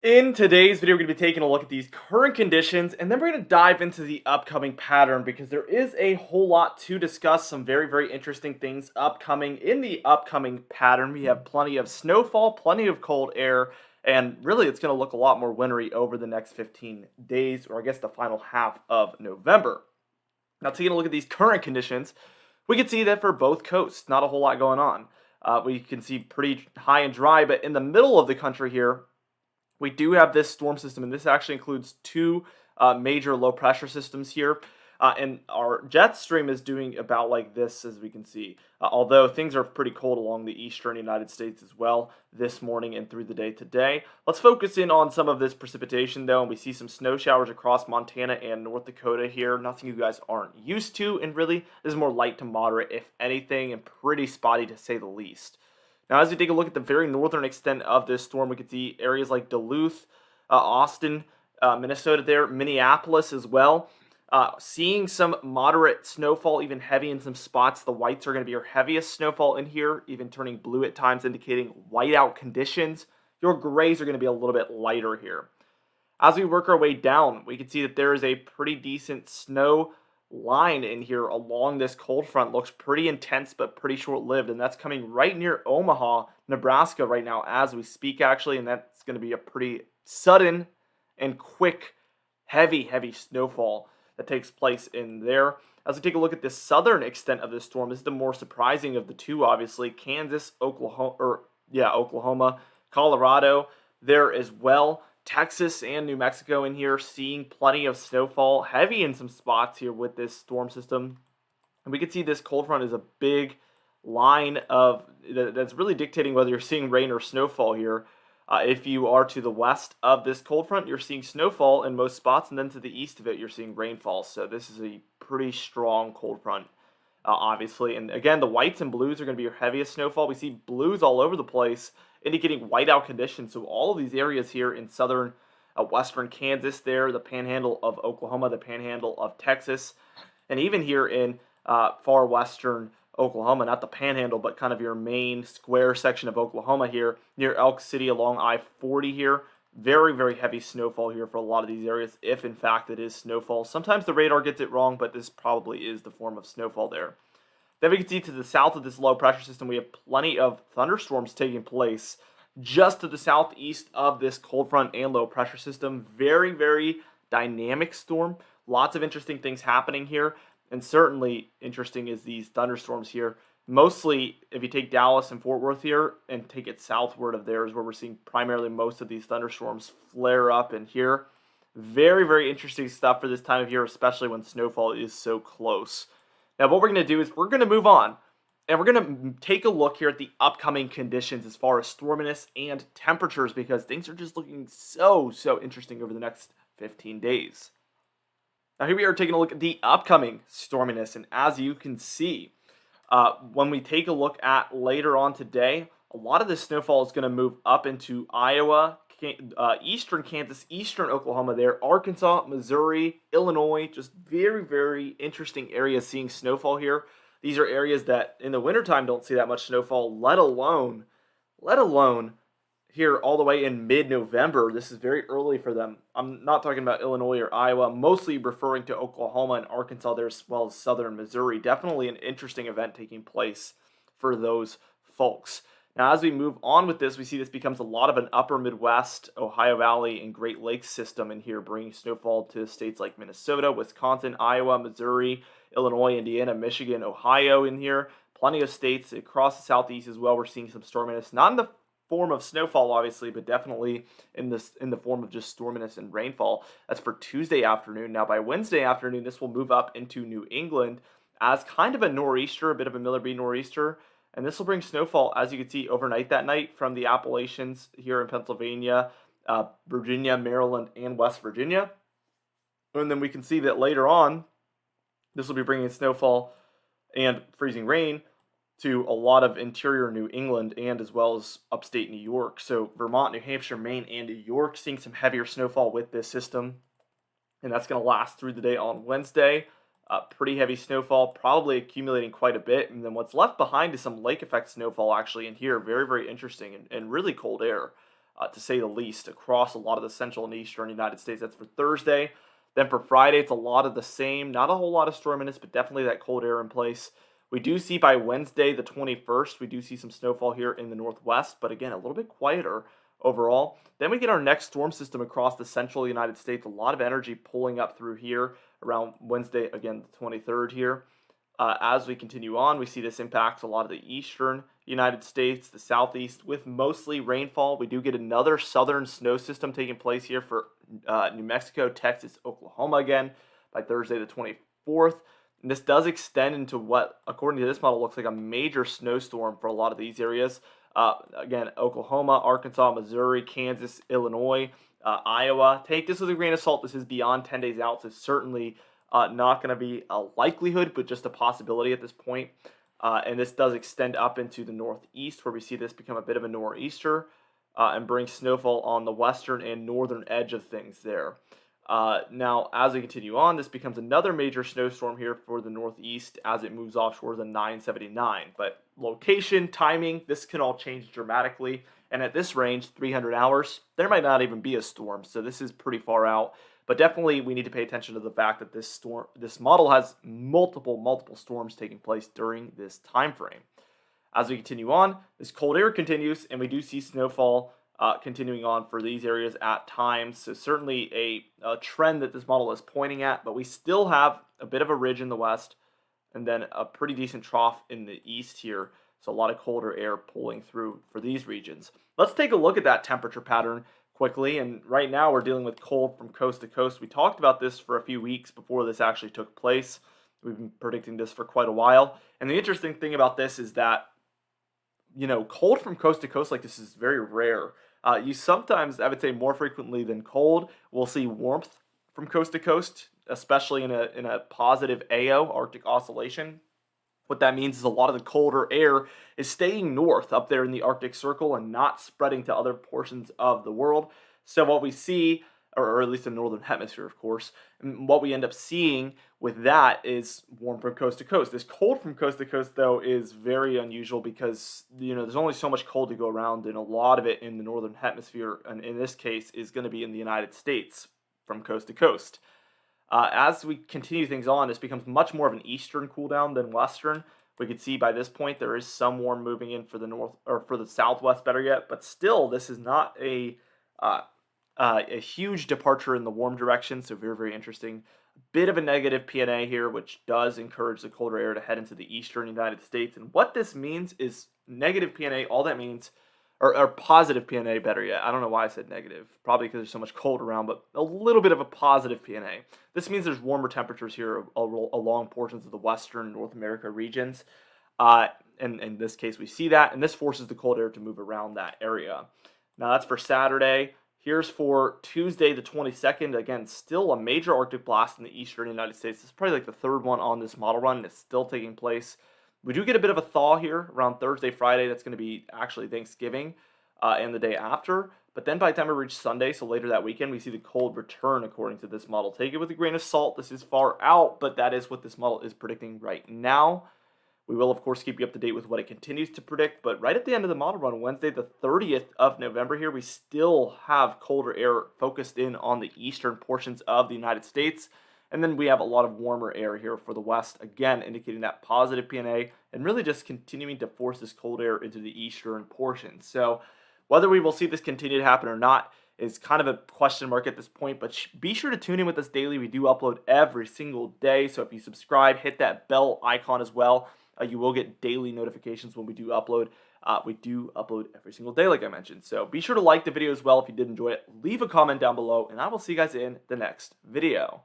In today's video, we're going to be taking a look at these current conditions, and then we're going to dive into the upcoming pattern because there is a whole lot to discuss. Some very interesting things upcoming in the upcoming pattern. We have plenty of snowfall, plenty of cold air, and really it's going to look a lot more wintry over the next 15 days, or I guess the final half of November. Now, taking a look at these current conditions, we can see that for both coasts, not a whole lot going on. We can see pretty high and dry, but in the middle of the country here, we do have this storm system, and this actually includes two major low pressure systems here. And our jet stream is doing about like this, as we can see. Although things are pretty cold along the eastern United States as well this morning and through the day today. Let's focus in on some of this precipitation, though, and we see some snow showers across Montana and North Dakota here. Nothing you guys aren't used to, and really, this is more light to moderate, if anything, and pretty spotty to say the least. Now, as we take a look at the very northern extent of this storm, we can see areas like Duluth, Austin, Minnesota there, Minneapolis as well. Seeing some moderate snowfall, even heavy in some spots. The whites are going to be your heaviest snowfall in here, even turning blue at times, indicating whiteout conditions. Your grays are going to be a little bit lighter here. As we work our way down, we can see that there is a pretty decent snow line in here along this cold front. Looks pretty intense but pretty short-lived, and that's coming right near Omaha, Nebraska right now as we speak, actually, and that's going to be a pretty sudden and quick, heavy snowfall that takes place in there. As we take a look at the southern extent of this storm, this is the more surprising of the two, obviously. Kansas, Oklahoma, Colorado there as well. Texas and New Mexico in here, seeing plenty of snowfall, heavy in some spots here with this storm system. And we can see this cold front is a big line of that's really dictating whether you're seeing rain or snowfall here. If you are to the west of this cold front, you're seeing snowfall in most spots, and then to the east of it, you're seeing rainfall. So this is a pretty strong cold front, obviously. And again, the whites and blues are going to be your heaviest snowfall. We see blues all over the place, indicating whiteout conditions. So all of these areas here in southern western Kansas there, the panhandle of Oklahoma, the panhandle of Texas, and even here in far western Oklahoma, not the panhandle, but kind of your main square section of Oklahoma here, near Elk City along I-40 here. Very heavy snowfall here for a lot of these areas, if in fact it is snowfall. Sometimes the radar gets it wrong, but this probably is the form of snowfall there. Then we can see to the south of this low pressure system, we have plenty of thunderstorms taking place just to the southeast of this cold front and low pressure system. Very dynamic storm. Lots of interesting things happening here. And certainly interesting is these thunderstorms here. Mostly, if you take Dallas and Fort Worth here and take it southward of there is where we're seeing primarily most of these thunderstorms flare up in here. Very interesting stuff for this time of year, especially when snowfall is so close. Now, what we're going to do is we're going to move on, and we're going to take a look here at the upcoming conditions as far as storminess and temperatures, because things are just looking so interesting over the next 15 days. Now, here we are taking a look at the upcoming storminess, and as you can see, when we take a look at later on today, a lot of this snowfall is going to move up into Iowa, eastern Kansas, eastern Oklahoma there, Arkansas, Missouri, Illinois, just very interesting areas seeing snowfall here. These are areas that in the wintertime don't see that much snowfall, let alone here all the way in mid-November. This is very early for them. I'm not talking about Illinois or Iowa, mostly referring to Oklahoma and Arkansas there, as well as southern Missouri. Definitely an interesting event taking place for those folks. Now, as we move on with this, we see this becomes a lot of an upper Midwest, Ohio Valley, and Great Lakes system in here, bringing snowfall to states like Minnesota, Wisconsin, Iowa, Missouri, Illinois, Indiana, Michigan, Ohio in here. Plenty of states across the southeast as well. We're seeing some storminess, not in the form of snowfall, obviously, but definitely in the form of just storminess and rainfall. That's for Tuesday afternoon. Now, by Wednesday afternoon, this will move up into New England as kind of a nor'easter, a bit of a Miller B nor'easter. And this will bring snowfall, as you can see, overnight that night from the Appalachians here in Pennsylvania, Virginia, Maryland, and West Virginia. And then we can see that later on, this will be bringing snowfall and freezing rain to a lot of interior New England and as well as upstate New York. So Vermont, New Hampshire, Maine, and New York seeing some heavier snowfall with this system. And that's going to last through the day on Wednesday. Pretty heavy snowfall, probably accumulating quite a bit. And then what's left behind is some lake effect snowfall actually in here. Very interesting and really cold air. to say the least, across a lot of the central and eastern United States. That's for Thursday. Then for Friday, it's a lot of the same. Not a whole lot of storminess, but definitely that cold air in place. We do see by Wednesday, the 21st, we do see some snowfall here in the northwest, but again, a little bit quieter overall. Then we get our next storm system across the central United States. A lot of energy pulling up through here around Wednesday, again, the 23rd here. As we continue on, we see this impacts a lot of the eastern United States, the southeast, with mostly rainfall. We do get another southern snow system taking place here for New Mexico, Texas, Oklahoma again by Thursday the 24th. And this does extend into what, according to this model, looks like a major snowstorm for a lot of these areas. Again, Oklahoma, Arkansas, Missouri, Kansas, Illinois, Iowa. Take this with a grain of salt. This is beyond 10 days out, so certainly not going to be a likelihood, but just a possibility at this point. And this does extend up into the northeast, where we see this become a bit of a nor'easter and bring snowfall on the western and northern edge of things there. Now, as we continue on, this becomes another major snowstorm here for the northeast as it moves offshore the 979. But location, timing, this can all change dramatically. And at this range, 300 hours, there might not even be a storm. So this is pretty far out. But definitely we need to pay attention to the fact that this model has multiple storms taking place during this time frame. As we continue on, this cold air continues, and we do see snowfall continuing on for these areas at times. So certainly a trend that this model is pointing at, but we still have a bit of a ridge in the west and then a pretty decent trough in the east here. So a lot of colder air pulling through for these regions. Let's take a look at that temperature pattern quickly. And right now we're dealing with cold from coast to coast. We talked about this for a few weeks before this actually took place. We've been predicting this for quite a while. And the interesting thing about this is that, cold from coast to coast like this is very rare. You sometimes, I would say more frequently than cold, will see warmth from coast to coast, especially in a positive AO, Arctic oscillation. What that means is a lot of the colder air is staying north up there in the Arctic Circle and not spreading to other portions of the world. So what we see, or at least in the northern hemisphere, of course, and what we end up seeing with that is warm from coast to coast. This cold from coast to coast, though, is very unusual because, there's only so much cold to go around, and a lot of it in the northern hemisphere, and in this case, is going to be in the United States from coast to coast. As we continue things on, this becomes much more of an eastern cool down than western. We can see by this point there is some warm moving in for the north, or for the southwest, better yet. But still, this is not a huge departure in the warm direction. So very, very interesting. Bit of a negative PNA here, which does encourage the colder air to head into the eastern United States. And what this means is negative PNA. All that means, or positive PNA, better yet. I don't know why I said negative. Probably because there's so much cold around, but a little bit of a positive PNA. This means there's warmer temperatures here along portions of the western North America regions. And in this case, we see that, and this forces the cold air to move around that area. Now, that's for Saturday. Here's for Tuesday, the 22nd. Again, still a major Arctic blast in the eastern United States. This is probably like the third one on this model run, and it's still taking place. We do get a bit of a thaw here around Thursday, Friday. That's going to be actually Thanksgiving and the day after. But then by the time we reach Sunday, so later that weekend, we see the cold return according to this model. Take it with a grain of salt. This is far out, but that is what this model is predicting right now. We will, of course, keep you up to date with what it continues to predict. But right at the end of the model run, Wednesday, the 30th of November here, we still have colder air focused in on the eastern portions of the United States. And then we have a lot of warmer air here for the west, again, indicating that positive PNA and really just continuing to force this cold air into the eastern portion. So whether we will see this continue to happen or not is kind of a question mark at this point, but be sure to tune in with us daily. We do upload every single day, so if you subscribe, hit that bell icon as well. You will get daily notifications when we do upload. We do upload every single day, like I mentioned. So be sure to like the video as well if you did enjoy it. Leave a comment down below, and I will see you guys in the next video.